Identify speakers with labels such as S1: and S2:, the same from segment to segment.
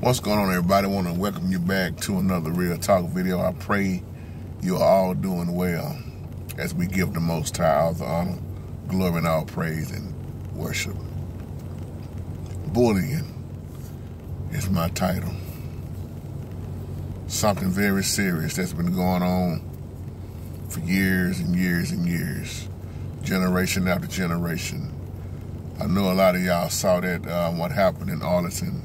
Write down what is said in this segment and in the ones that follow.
S1: What's going on, everybody? I want to welcome you back to another Real Talk video. I pray you're all doing well as we give the Most High all the honor, glory, and all praise and worship. Bullying is my title. Something very serious that's been going on for years and years and years, generation after generation. I know a lot of y'all saw that what happened in Arlington,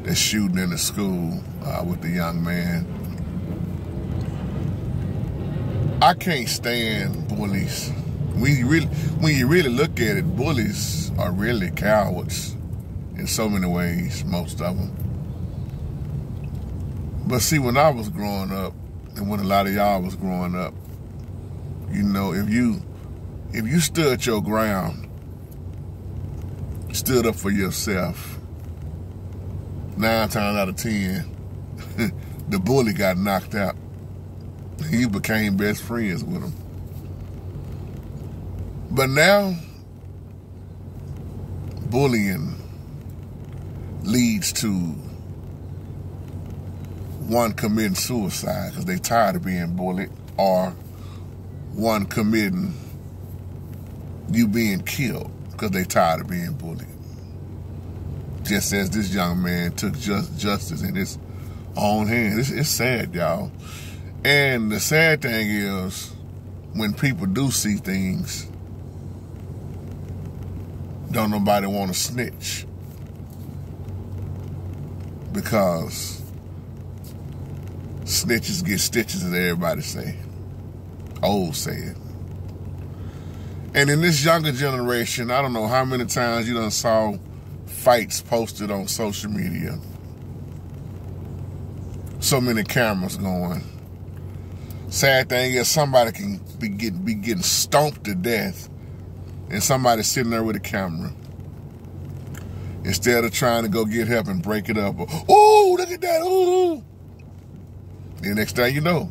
S1: that shooting in the school with the young man. I can't stand bullies. When you really look at it, bullies are really cowards in so many ways, most of them. But see, when I was growing up, and when a lot of y'all was growing up, you know, if you stood your ground, stood up for yourself, 9 times out of 10, the bully got knocked out. You became best friends with him. But now, bullying leads to one committing suicide because they tired of being bullied, or one committing you being killed because they tired of being bullied. Just as this young man took justice in his own hands. It's sad, y'all. And the sad thing is, when people do see things, don't nobody want to snitch. Because snitches get stitches, as everybody say. Old saying. And in this younger generation, I don't know how many times you done saw fights posted on social media. So many cameras going. Sad thing is, somebody can be getting stomped to death, and somebody sitting there with a camera. Instead of trying to go get help and break it up. Oh, look at that. Ooh. The next thing you know,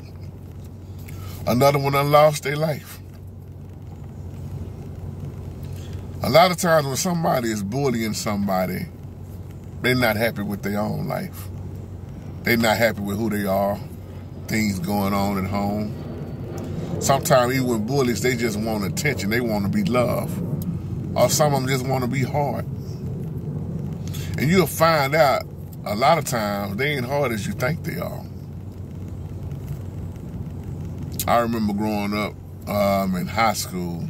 S1: another one done lost their life. A lot of times when somebody is bullying somebody, they're not happy with their own life. They're not happy with who they are, things going on at home. Sometimes even with bullies, they just want attention. They want to be loved. Or some of them just want to be hard. And you'll find out a lot of times they ain't hard as you think they are. I remember growing up in high school,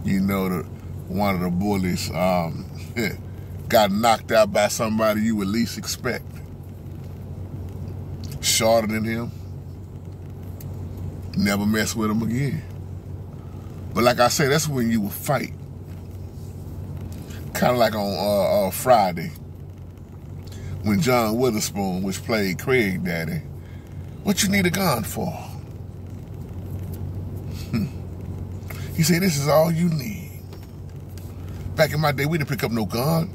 S1: you know, one of the bullies got knocked out by somebody you would least expect. Shorter than him. Never mess with him again. But like I say, that's when you would fight. Kind of like on Friday, when John Witherspoon, which played Craig Daddy, what you need a gun for? He said, this is all you need. Back in my day, we didn't pick up no gun.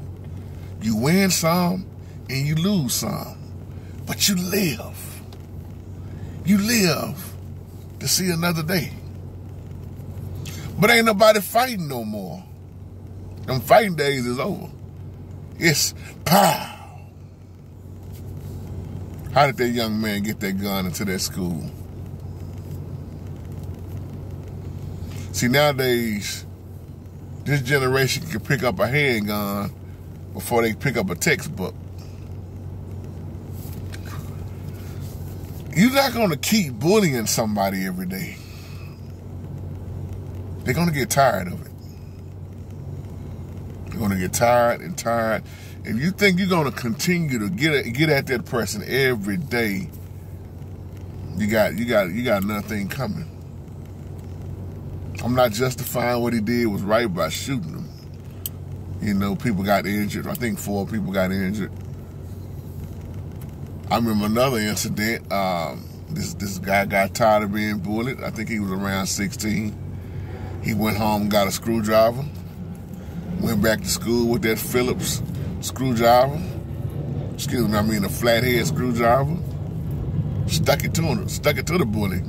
S1: You win some and you lose some. But you live. You live to see another day. But ain't nobody fighting no more. Them fighting days is over. It's pow. How did that young man get that gun into that school? See, nowadays, this generation can pick up a handgun before they pick up a textbook. You're not going to keep bullying somebody every day. They're going to get tired of it. They're going to get tired and tired. If you think you're going to continue to get at that person every day, you got nothing coming. I'm not justifying what he did was right by shooting him. You know, people got injured. I think 4 people got injured. I remember another incident. This guy got tired of being bullied. I think he was around 16. He went home and got a screwdriver. Went back to school with that Phillips screwdriver. Excuse me, I mean a flathead screwdriver. Stuck it to the bully.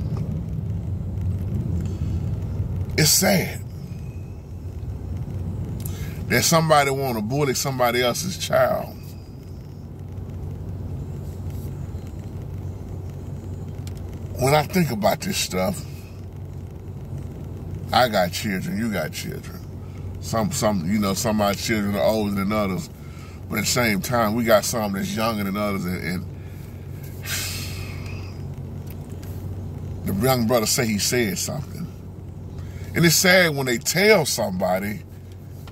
S1: It's sad that somebody want to bully somebody else's child. when I think about this stuff, I got children, you got children. Some of our children are older than others, but at the same time, we got some that's younger than others, and the young brother say he said something. And it's sad when they tell somebody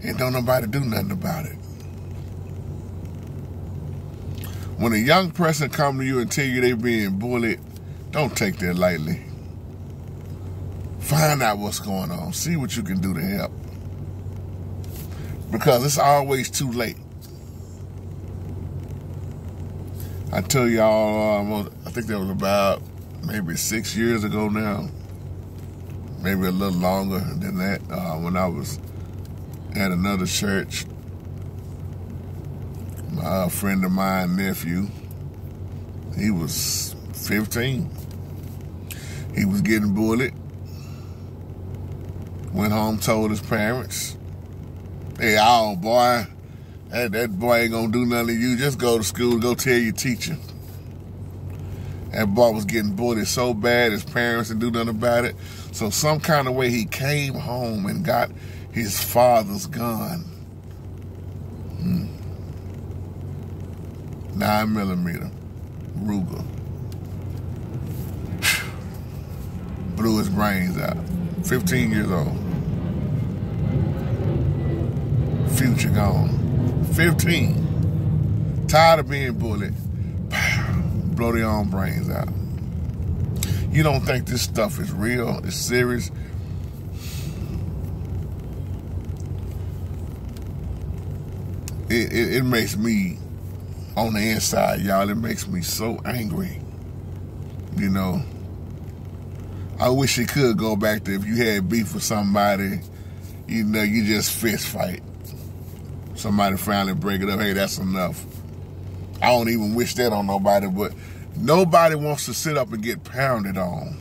S1: and don't nobody do nothing about it. When a young person come to you and tell you they being bullied, don't take that lightly. Find out what's going on. See what you can do to help. Because it's always too late. I tell y'all, I think that was about maybe 6 years ago now. Maybe a little longer than that. When I was at another church, my friend of mine, nephew, he was 15. He was getting bullied. Went home, told his parents, "Hey, oh boy, that boy ain't gonna do nothing to you. Just go to school, go tell your teacher." That boy was getting bullied so bad, his parents didn't do nothing about it. So some kind of way he came home and got his father's gun. 9mm Ruger. Blew his brains out. 15 years old. Future gone. 15. Tired of being bullied. Blow their own brains out. You don't think this stuff is real? It's serious? It makes me, on the inside, y'all, it makes me so angry. You know, I wish it could go back to if you had beef with somebody, you know, you just fist fight. Somebody finally break it up. Hey, that's enough. I don't even wish that on nobody, but nobody wants to sit up and get pounded on.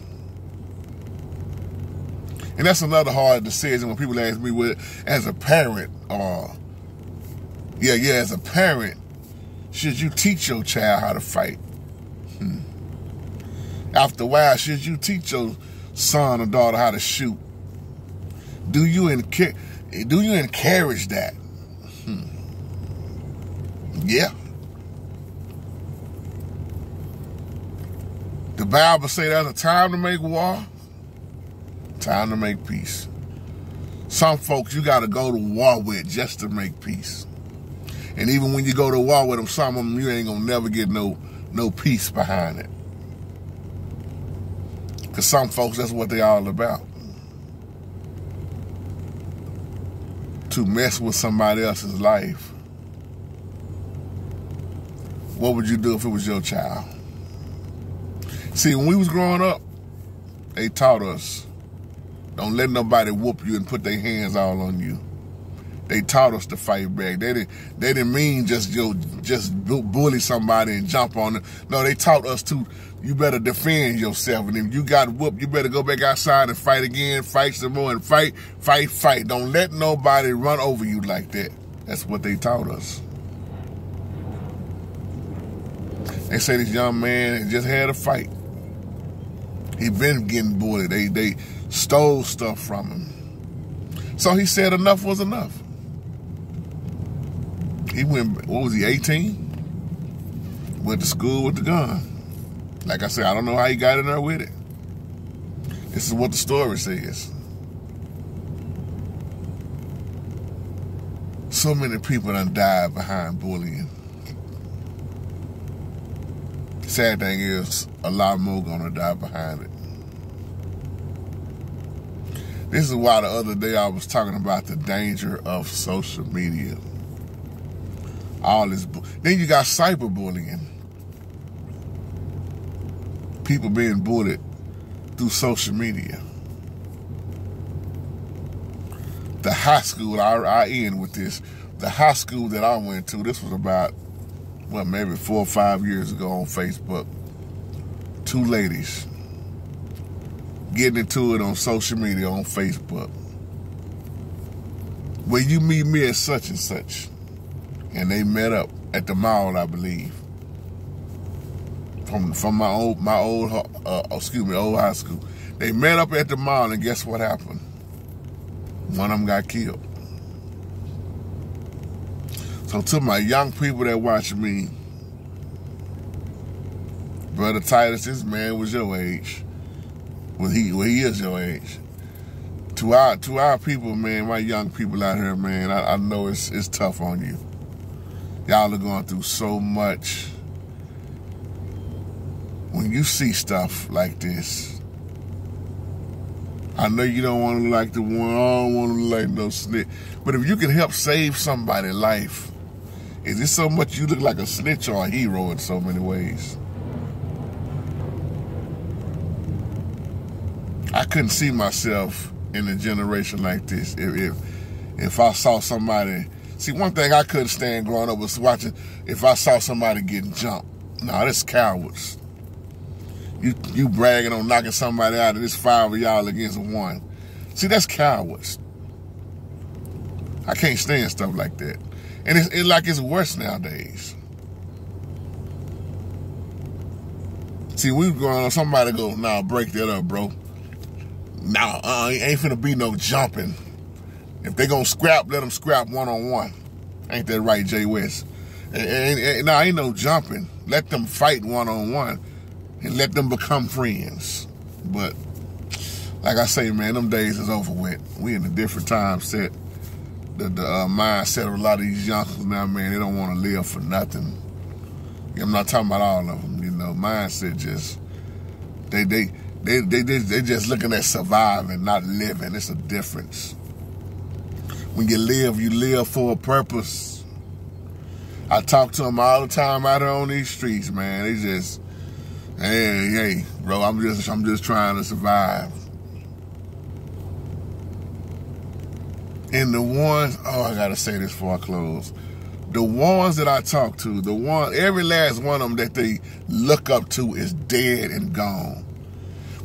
S1: And that's another hard decision when people ask me, well, as a parent, or, as a parent, should you teach your child how to fight? After a while, should you teach your son or daughter how to shoot? Do you encourage that? Yeah. The Bible say there's a time to make war, time to make peace. Some folks you got to go to war with just to make peace. And even when you go to war with them, some of them you ain't going to never get no peace behind it. Because some folks, that's what they all about. To mess with somebody else's life. What would you do if it was your child? See, when we was growing up, they taught us, don't let nobody whoop you and put their hands all on you. They taught us to fight back. They didn't mean just bully somebody and jump on them. No, they taught us to, you better defend yourself. And if you got whooped, you better go back outside and fight again, fight some more, and fight. Don't let nobody run over you like that. That's what they taught us. They say this young man just had a fight. He been getting bullied. They stole stuff from him. So he said enough was enough. He went, what was he, 18? Went to school with the gun. Like I said, I don't know how he got in there with it. This is what the story says. So many people done died behind bullying. Sad thing is, a lot more gonna die behind it. This is why the other day I was talking about the danger of social media. All this, then you got cyberbullying. People being bullied through social media. The high school, I end with this. The high school that I went to, this was about, well, maybe 4 or 5 years ago on Facebook. 2 ladies getting into it on social media on Facebook. Well, you meet me at such and such. And they met up at the mall, I believe. from my old high school. They met up at the mall, and guess what happened? One of them got killed. So to my young people that watch me, Brother Titus, this man was your age. Well, he is your age. To our people, man, my young people out here, man, I know it's tough on you. Y'all are going through so much. When you see stuff like this, I know you don't want to look like the one, I don't want to look like no snitch. But if you can help save somebody's life, is it so much you look like a snitch or a hero in so many ways? I couldn't see myself in a generation like this. If I saw somebody, see, one thing I couldn't stand growing up was watching, if I saw somebody getting jumped. Nah, that's cowards. You bragging on knocking somebody out of this 5 of y'all against one. See, that's cowards. I can't stand stuff like that. And it's like it's worse nowadays. See, we growing up, somebody go, nah, break that up, bro. Nah, ain't finna be no jumping. If they gonna scrap, let them scrap one-on-one. Ain't that right, Jay West? Nah, ain't no jumping. Let them fight one-on-one and let them become friends. But like I say, man, them days is over with. We in a different time set. The mindset of a lot of these youngsters now, man, they don't want to live for nothing. I'm not talking about all of them, you know. Mindset just, they just looking at surviving, not living. It's a difference. When you live for a purpose. I talk to them all the time out there on these streets, man. They just, hey, bro, I'm just trying to survive. And the ones, I gotta say this before I close. The ones that I talk to, every last one of them that they look up to is dead and gone.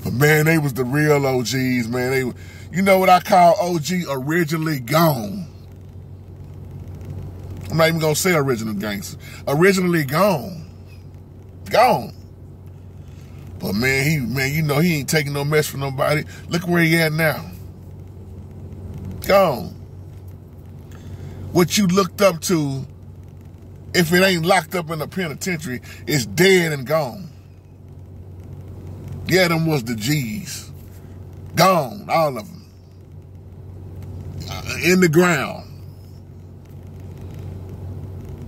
S1: But man, they was the real OGs, man. You know what I call OG? Originally gone. I'm not even gonna say original gangster. Originally gone. Gone. But man, you know he ain't taking no mess from nobody. Look where he at now. Gone. What you looked up to, if it ain't locked up in the penitentiary, it's dead and gone. Yeah, them was the G's. Gone, all of them. In the ground.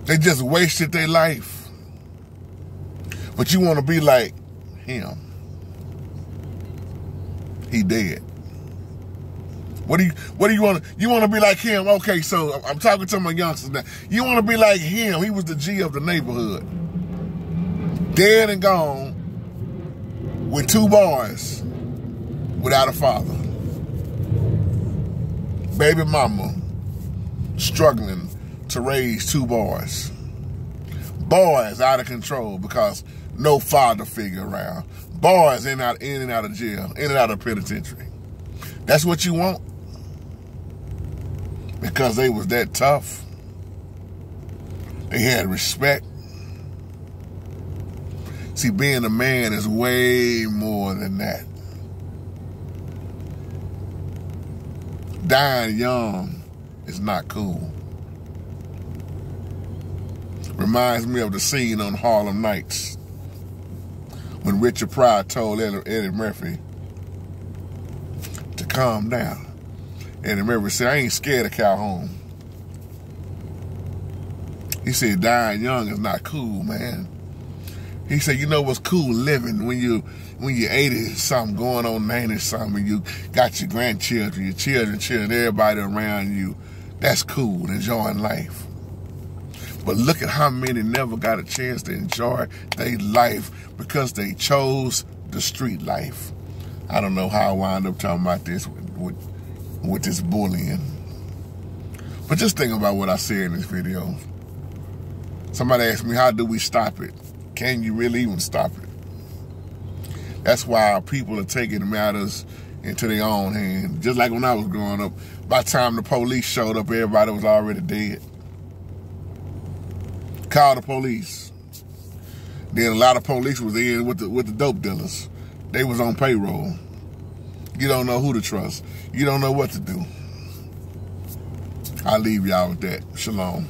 S1: They just wasted their life. But you want to be like him. He dead. What do you want to? You want to be like him? Okay, so I'm talking to my youngsters now. You want to be like him? He was the G of the neighborhood, dead and gone, with 2 boys, without a father. Baby mama struggling to raise 2 boys. Boys out of control because no father figure around. Boys in and out of jail, in and out of penitentiary. That's what you want? Because they was that tough. They had respect. See, being a man is way more than that. Dying young is not cool. Reminds me of the scene on Harlem Nights when Richard Pryor told Eddie Murphy to calm down. Eddie Murphy said, I ain't scared of Calhoun. He said, dying young is not cool, man. He said, you know what's cool? Living when you're 80-something, going on 90-something, and you got your grandchildren, your children, everybody around you. That's cool, enjoying life. But look at how many never got a chance to enjoy their life because they chose the street life. I don't know how I wound up talking about this with this bullying. But just think about what I said in this video. Somebody asked me, how do we stop it? Can you really even stop it? That's why people are taking matters into their own hands. Just like when I was growing up, by the time the police showed up, everybody was already dead. Call the police. Then a lot of police was in with the dope dealers. They was on payroll. You don't know who to trust. You don't know what to do. I'll leave y'all with that. Shalom.